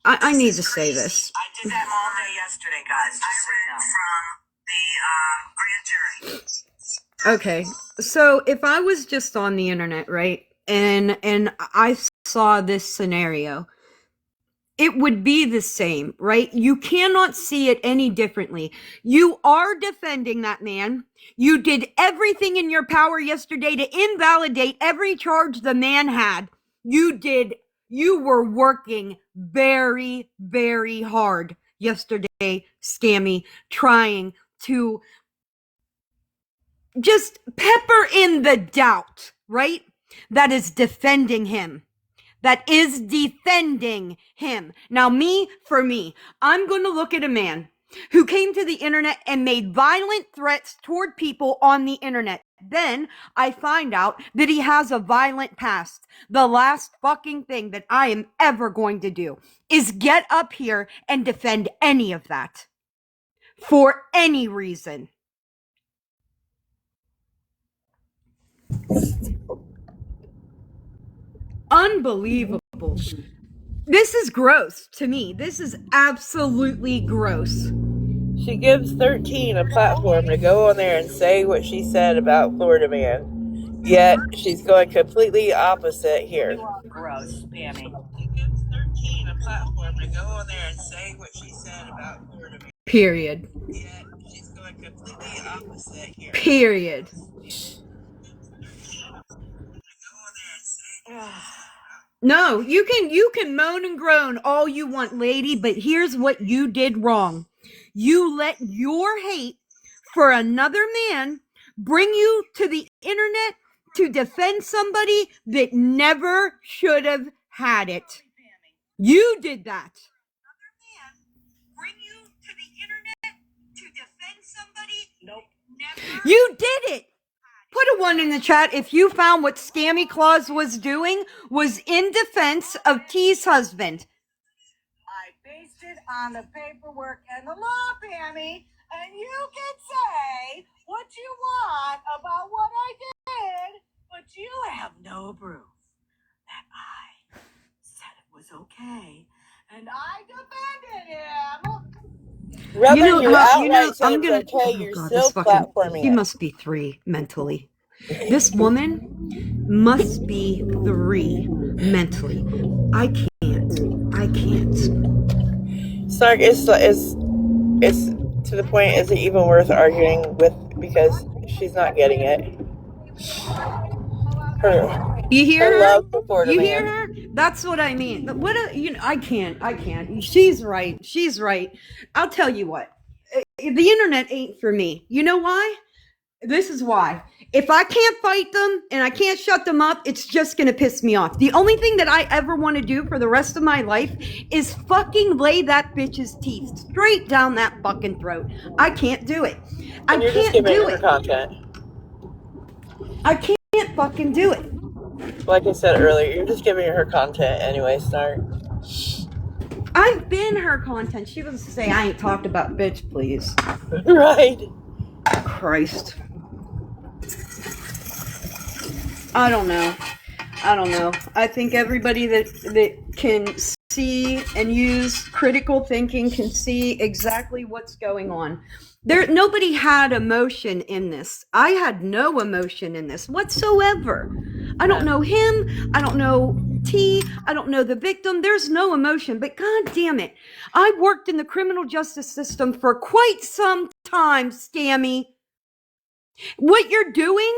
I need to say this. I did that all day yesterday, guys, just so you know. From the grand jury. Okay. So if I was just on the internet, right? And I saw this scenario, it would be the same, right? You cannot see it any differently. You are defending that man. You did everything in your power yesterday to invalidate every charge the man had. You were working very, very hard yesterday, Scammy, trying to just pepper in the doubt, right? That is defending him. That is defending him. Now, for me, I'm going to look at a man who came to the internet and made violent threats toward people on the internet. Then I find out that he has a violent past. The last fucking thing that I am ever going to do is get up here and defend any of that for any reason. Unbelievable. This is gross to me. This is absolutely gross. She gives 13 a platform to go on there and say what she said about Florida man. Yet she's going completely opposite here. You are gross, Pammy. She gives 13 a platform to go on there and say what she said about Florida man. Period. Yet she's going completely opposite here. Period. No, you can moan and groan all you want, lady, but here's what you did wrong. You let your hate for another man bring you to the internet to defend somebody that never should have had it. You did that. Another man bring you to the internet to defend somebody? Nope. Never. You did it. Put a 1 in the chat if you found what Scammy Claus was doing was in defense of T's husband. I based it on the paperwork and the law, Pammy, and you can say what you want about what I did, but you have no proof that I said it was okay, and I defended him. Whether you outright said I'm it's gonna. okay, Oh you're God, still this fucking. platforming She it. must be 3 mentally. This woman must be 3 mentally. I can't. I can't. Snark, it's to the point. Is it even worth arguing with? Because she's not getting it. You hear Her her? love for Florida You hear man. her? That's what I mean. What a, I can't. I can't. She's right. She's right. I'll tell you what. The internet ain't for me. You know why? This is why. If I can't fight them and I can't shut them up, it's just going to piss me off. The only thing that I ever want to do for the rest of my life is fucking lay that bitch's teeth straight down that fucking throat. I can't do it. I And you're just can't giving do her it. content. I can't fucking do it. Like I said earlier, you're just giving her content anyway, Snark. I've been her content. She was to say, I ain't talked about bitch, please. Right. Christ. I don't know. I think everybody that can see and use critical thinking can see exactly what's going on. Nobody had emotion in this. I had no emotion in this whatsoever. I don't know him. I don't know T. I don't know the victim. There's no emotion. But God damn it. I worked in the criminal justice system for quite some time, Scammy. What you're doing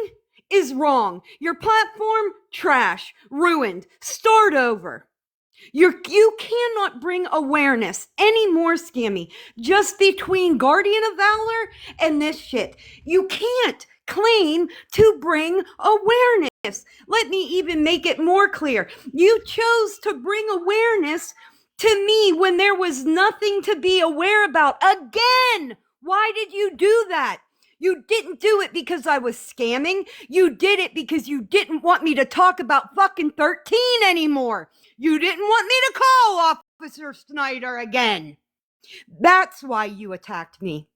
is wrong. Your platform, trash, ruined. Start over. You cannot bring awareness anymore, Scammy, just between Guardian of Valor and this shit. You can't claim to bring awareness. Let me even make it more clear. You chose to bring awareness to me when there was nothing to be aware about. Again, why did you do that? You didn't do it because I was scamming. You did it because you didn't want me to talk about fucking 13 anymore. You didn't want me to call Officer Snyder again. That's why you attacked me.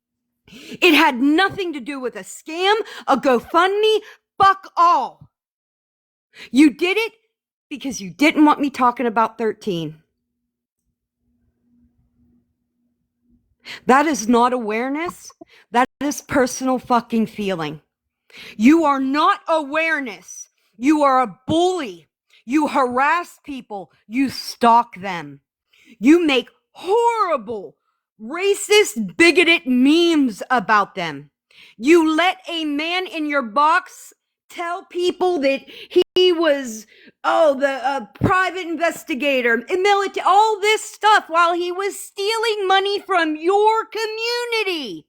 It had nothing to do with a scam, a GoFundMe, fuck all. You did it because you didn't want me talking about 13. That is not awareness. That is personal fucking feeling. You are not awareness. You are a bully. You harass people. You stalk them. You make horrible, racist, bigoted memes about them. You let a man in your box tell people that he was, the private investigator, military, all this stuff while he was stealing money from your community.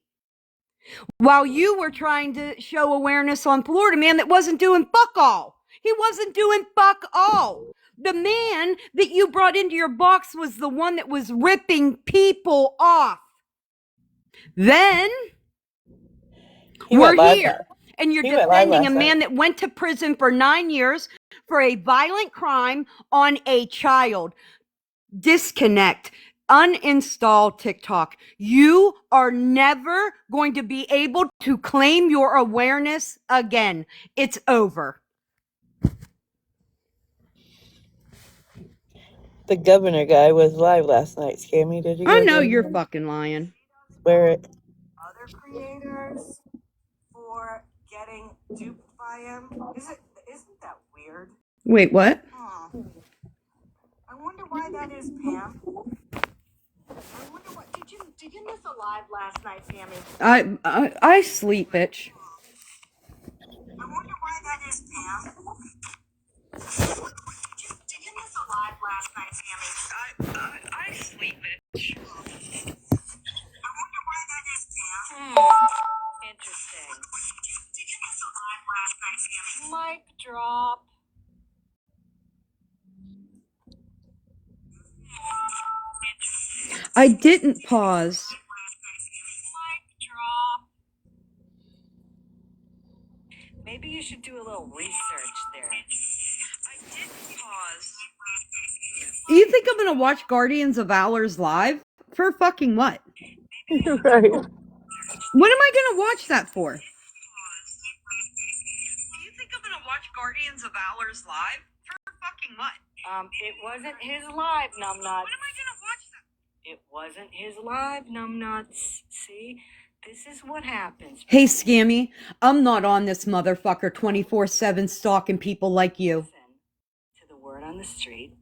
While you were trying to show awareness on Florida man that wasn't doing fuck all. He wasn't doing fuck all. The man that you brought into your box was the one that was ripping people off. Then we're here, and you're defending a man that went to prison for 9 years for a violent crime on a child. Disconnect. Uninstall TikTok. You are never going to be able to claim your awareness again. It's over. The governor guy was live last night, Scammy. Did you I guys know hear you're him? fucking lying. Swear it. Other creators for getting duped by him. Isn't that weird? Wait, what? I wonder why that is, Pam. I wonder what did you miss a live last night, Pammy? I sleep, bitch. I wonder why that is, Pam. Did you miss a live last night, Pammy? I sleep, bitch. I wonder why that is, Pam. Interesting. Did you miss a live last night, Pammy? Mic drop. I didn't pause. Mic drop. Maybe you should do a little research there. I didn't pause. You think I'm gonna watch Guardians of Valor's live? For fucking what? Right. What am I gonna watch that for? Do you think I'm gonna watch Guardians of Valor's live? For fucking what? It wasn't his live, numbnuts. What am I gonna watch that? It wasn't his live numbnuts. See, this is what happens. Hey, Scammy, I'm not on this motherfucker 24/7 stalking people like you. Listen to the word on the street.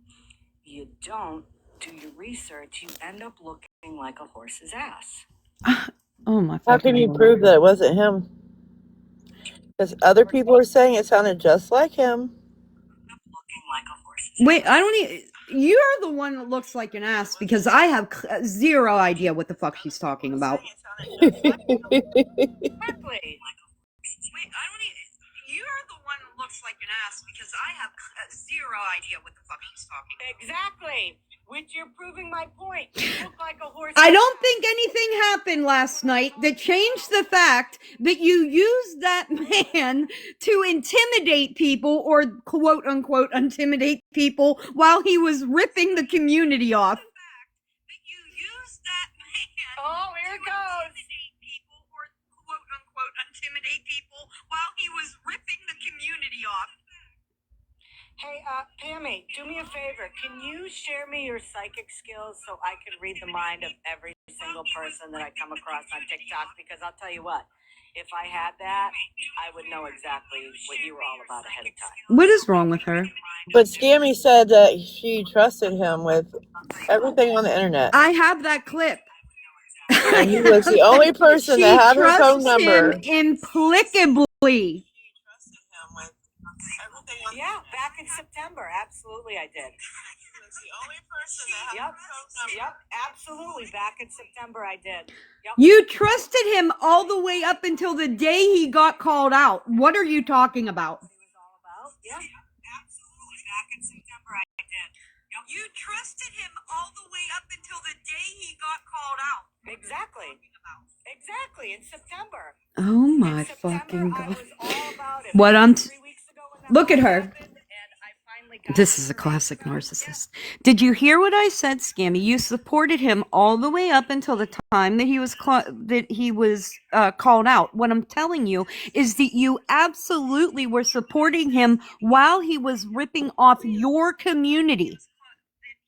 You don't do your research. You end up looking like a horse's ass. Oh my How can fucking you God. prove that it wasn't him? Because other people are saying it sounded just like him. Looking like a horse's Wait, I don't even. You're the one that looks like an ass because I have zero idea what the fuck she's talking about. Exactly. Wait, I don't even. You're the one that looks like an ass because I have zero idea what the fuck she's talking about. Exactly. Which you're proving my point. You look like a horse. I don't think anything happened last night that changed the fact that you used that man to intimidate people or quote unquote intimidate people while he was ripping the community off. You use that man. Oh, here it goes. People or quote unquote intimidate people while he was ripping the community off. Hey, Pammy, do me a favor. Can you share me your psychic skills so I can read the mind of every single person that I come across on TikTok? Because I'll tell you what, if I had that, I would know exactly what you were all about ahead of time. What is wrong with her? But Scammy said that she trusted him with everything on the internet. I have that clip. And he was the only person that had her phone number. She trusts him implacably. Yeah, back in September. Absolutely, I did. The only person that had her phone number. Yep, absolutely. Back in September, I did. Yep. You trusted him all the way up until the day he got called out. What are you talking about? It was all about. Yeah, absolutely. Back in September, I did. Yep. You trusted him all the way up until the day he got called out. Exactly. Exactly. In September. Oh my In September, fucking I God. was all about it. What I'm 3 weeks ago when that Look at her. happened, and I finally got This is a classic narcissist. Did you hear what I said, Scammy? You supported him all the way up until the time that he was called out. What I'm telling you is that you absolutely were supporting him while he was ripping off your community.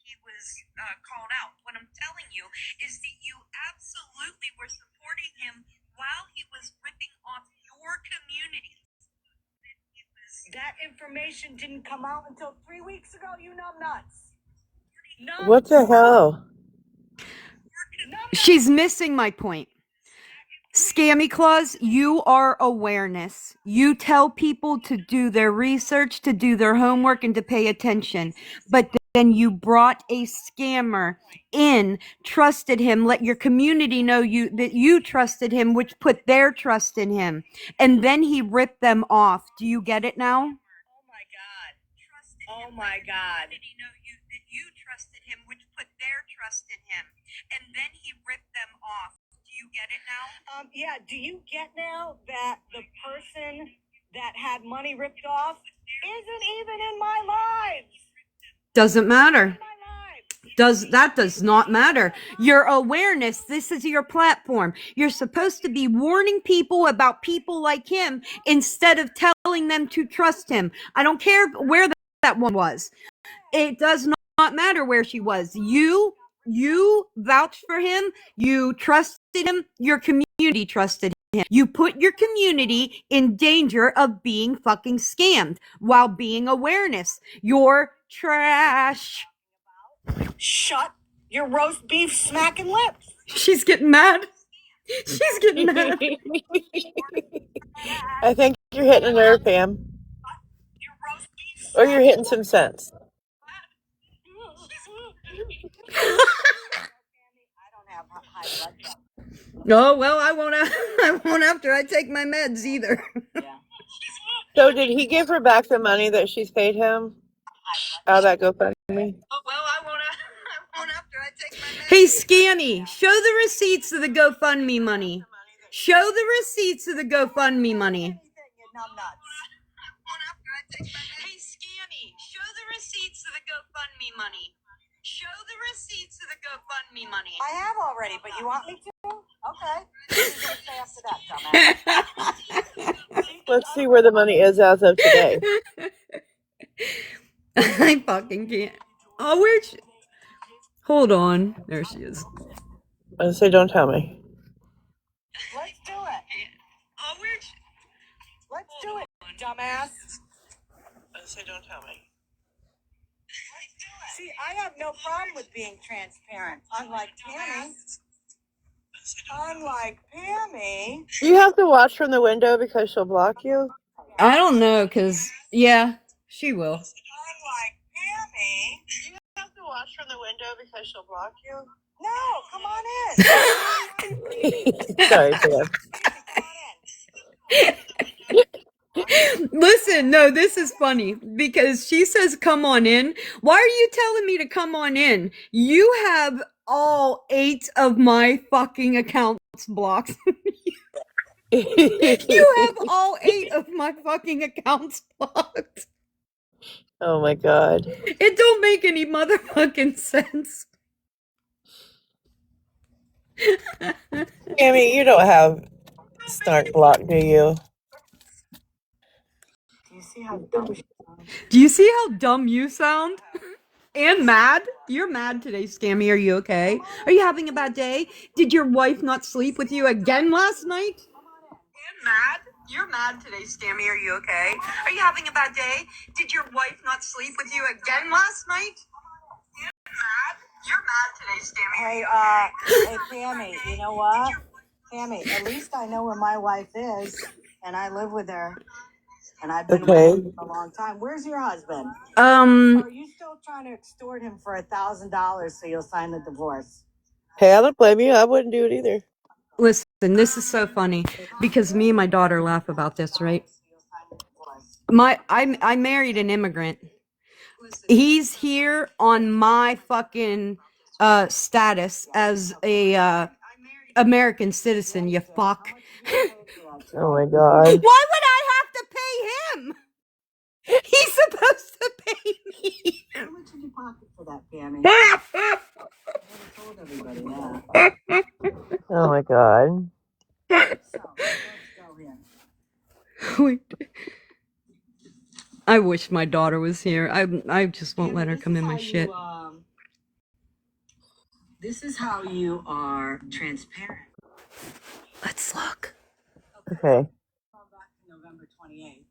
He was called out. What I'm telling you is that you absolutely were supporting him while he was ripping off your community. That information didn't come out until 3 weeks ago, you numbnuts. What the hell? She's missing my point. Scammy Claus, you are awareness. You tell people to do their research, to do their homework, and to pay attention. But then you brought a scammer in, trusted him, let your community know that you trusted him, which put their trust in him. And then he ripped them off. Do you get it now? Oh my God. Oh my God. You trusted him, which put their trust in him. And then he ripped them off. Do you get it now? Yeah. Do you get now that the person that had money ripped off isn't even in my lives? Doesn't matter. That does not matter. Your awareness, this is your platform. You're supposed to be warning people about people like him instead of telling them to trust him. I don't care where that one was. It does not matter where she was. You vouched for him. You trusted him. Your community trusted him. You put your community in danger of being fucking scammed while being awareness. You're trash. Shut your roast beef smacking lips. She's getting mad. She's getting mad. I think you're hitting a nerve, Pam. Or you're hitting some sense. I don't have high blood pressure. Oh well, I won't after I take my meds either. Yeah. So did he give her back the money that she's paid him out of that GoFundMe? Oh well, I won't after I take my meds. Hey, Scammy, show the receipts of the GoFundMe money. Show the receipts of the GoFundMe money. Hey, Scammy, show the receipts of the GoFundMe money. Show the receipts of the GoFundMe money. I have already, but you want me to? Okay. What are you going to say after that, dumbass? Let's see where the money is as of today. I fucking can't. Oh, where'd she... Hold on. There she is. I say, don't tell me. Let's do it. Let's do it, dumbass. I say, don't tell me. See, I have no problem with being transparent. Unlike Pammy. Do you have to watch from the window because she'll block you? I don't know, because, yeah, she will. Unlike Pammy. Do you have to watch from the window because she'll block you? No, come on in. Sorry, Pam. Listen, no, this is funny because she says, come on in. Why are you telling me to come on in? You have all 8 of my fucking accounts blocked. You have all 8 of my fucking accounts blocked. Oh my god. It don't make any motherfucking sense. Pammy, you don't have Snark block, do you? Do you see how dumb she sounds? Do you see how dumb you sound? And mad? You're mad today, Scammy. Are you okay? Are you having a bad day? Did your wife not sleep with you again last night? And mad? You're mad today, Scammy. Are you okay? Are you having a bad day? Did your wife not sleep with you again last night? And mad? You're mad today, Scammy. Hey, Pammy, you know what? Pammy, at least I know where my wife is, and I live with her, and I've been with her for a long time. Where's your husband? Are you still trying to extort him for $1,000 so you'll sign the divorce? Hey, I don't blame you. I wouldn't do it either. Listen, this is so funny because me and my daughter laugh about this, right? I married an immigrant. He's here on my fucking status as a American citizen, you fuck. Oh my god. Why would I have to pay him? He's supposed to pay me. How much in your pocket for that, Pammy? I never told everybody that. Oh my god. So, let's go here. Wait. I wish my daughter was here. I just won't let her come in my shit. This is how you are transparent. Let's look. Okay. November 28th.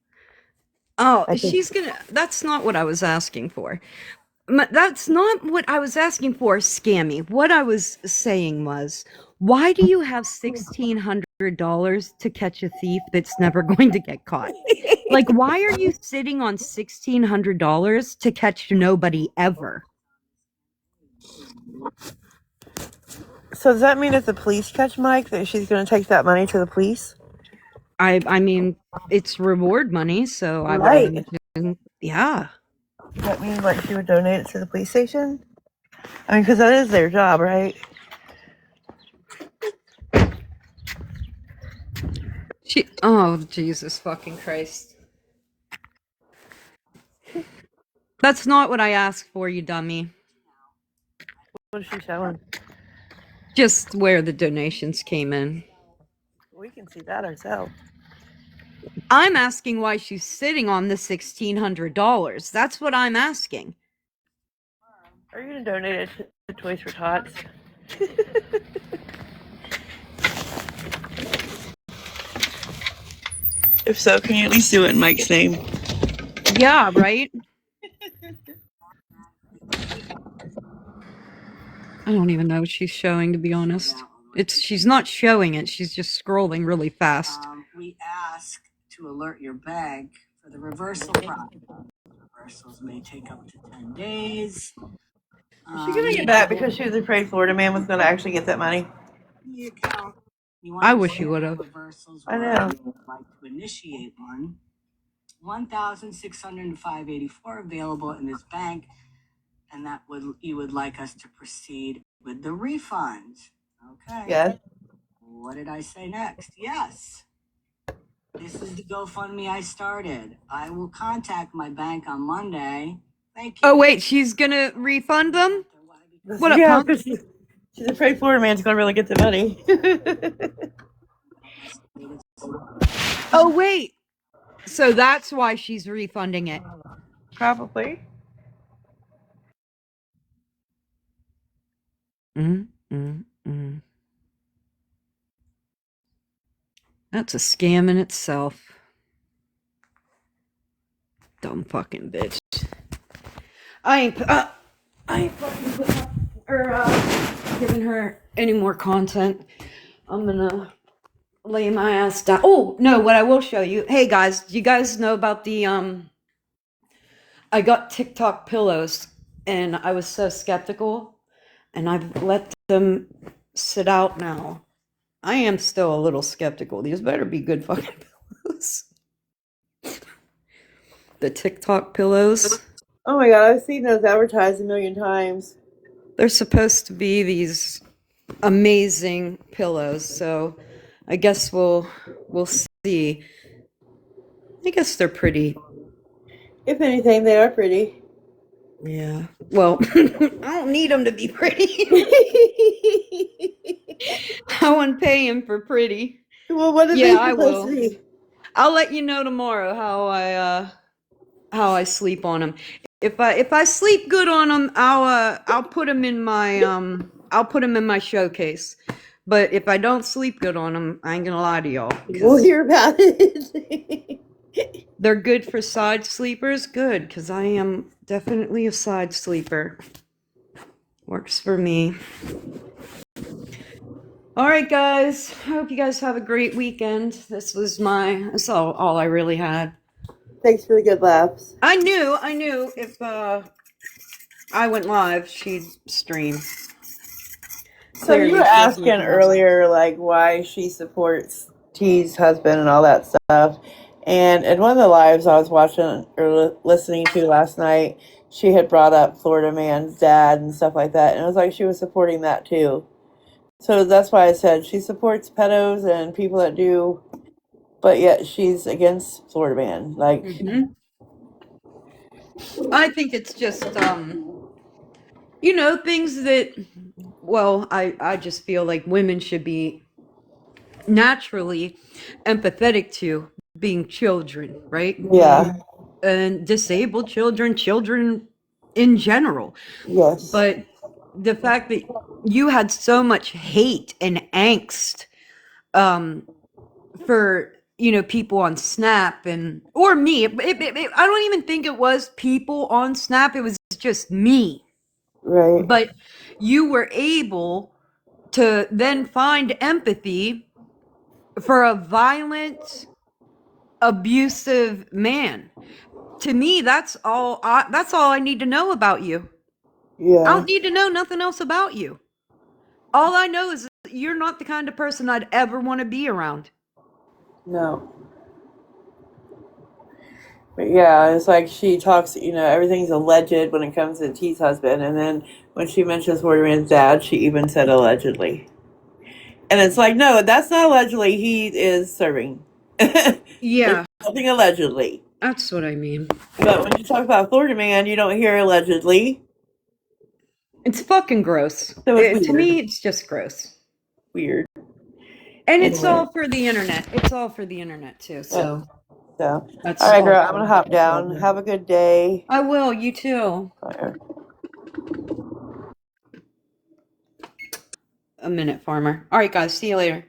Oh, I think- she's gonna. That's not what I was asking for. That's not what I was asking for, Scammy. What I was saying was, why do you have $1,600 to catch a thief that's never going to get caught? Like, why are you sitting on $1,600 to catch nobody ever? So does that mean if the police catch Mike that she's going to take that money to the police? I mean, it's reward money, so I would Right. imagine, yeah. Does that mean like she would donate it to the police station? I mean, because that is their job, right? Oh, Jesus fucking Christ. That's not what I asked for, you dummy. What is she showing? Just where the donations came in. We can see that ourselves. I'm asking why she's sitting on the $1,600. That's what I'm asking. Are you going to donate it to Toys for Tots? If so, can you at least do it in Mike's name? Yeah, right? I don't even know what she's showing, to be honest. She's not showing it. She's just scrolling really fast. We ask to alert your bank for the reversal process. Reversals may take up to 10 days. Is she going to get back because she was afraid Florida man was going to actually get that money? I wish you would have. I know. Would like to initiate one. 1,605.84 available in this bank, and that you would like us to proceed with the refund. Okay. Yes. What did I say next? Yes. This is the GoFundMe I started. I will contact my bank on Monday. Thank you. Oh, wait, she's gonna refund them? What up, Yeah, punk? because she's afraid Florida man's going to really get the money. Oh, wait. So that's why she's refunding it. Probably. Mm, mm, mm. That's a scam in itself. Dumb fucking bitch. I ain't fucking putting up or giving her any more content. I'm gonna lay my ass down. Oh no, what I will show you. Hey guys, do you guys know about the I got TikTok pillows and I was so skeptical and I've let them sit out now. I am still a little skeptical. These better be good fucking pillows. The TikTok pillows. Oh my god, I've seen those advertised a million times. They're supposed to be these amazing pillows, so I guess we'll see. I guess they're pretty. If anything, they are pretty. Yeah. Well, I don't need them to be pretty. I wouldn't pay him for pretty. Well, what are Yeah, they I supposed to will. be? I'll let you know tomorrow how I sleep on them. If I sleep good on them, I'll put them in my I'll put them in my showcase. But if I don't sleep good on them, I ain't gonna lie to y'all, We'll because hear about it. they're good for side sleepers. Good, because I am definitely a side sleeper. Works for me. All right, guys. I hope you guys have a great weekend. That's all I really had. Thanks for the good laughs. I knew if I went live, she'd stream. So you were Clearly, she has asking nothing else. earlier, like why she supports T's husband and all that stuff. And in one of the lives I was watching or listening to last night, she had brought up Florida man's dad and stuff like that, and it was like she was supporting that too. So that's why I said she supports pedos and people that do, but yet she's against Florida man. Like, Hmm. I think it's just things that. Well, I just feel like women should be naturally empathetic to being children, right? yeah, And disabled children, children in general. yes, But the fact that you had so much hate and angst for people on Snap and or me. I don't even think it was people on Snap. It was just me. right, But you were able to then find empathy for a violent, abusive man. To me, that's all I need to know about you. I yeah, don't need to know nothing else about you. All I know is that you're not the kind of person I'd ever want to be around. no. But yeah, it's like she talks, everything's alleged when it comes to T's husband. And then when she mentions Warderman's dad, she even said allegedly. And it's like, no, that's not allegedly. He is serving. There's Yeah, nothing allegedly. that's what I mean. But when you talk about Florida man, you don't hear allegedly. It's fucking gross. So it's To weird. me, it's just gross. Weird. And it's Anyway, all for the internet. It's all for the internet too. yeah, So so. that's All right, girl, all I'm going to hop down. Have a good day. I will. You too. Bye. A minute, farmer. All right, guys. See you later.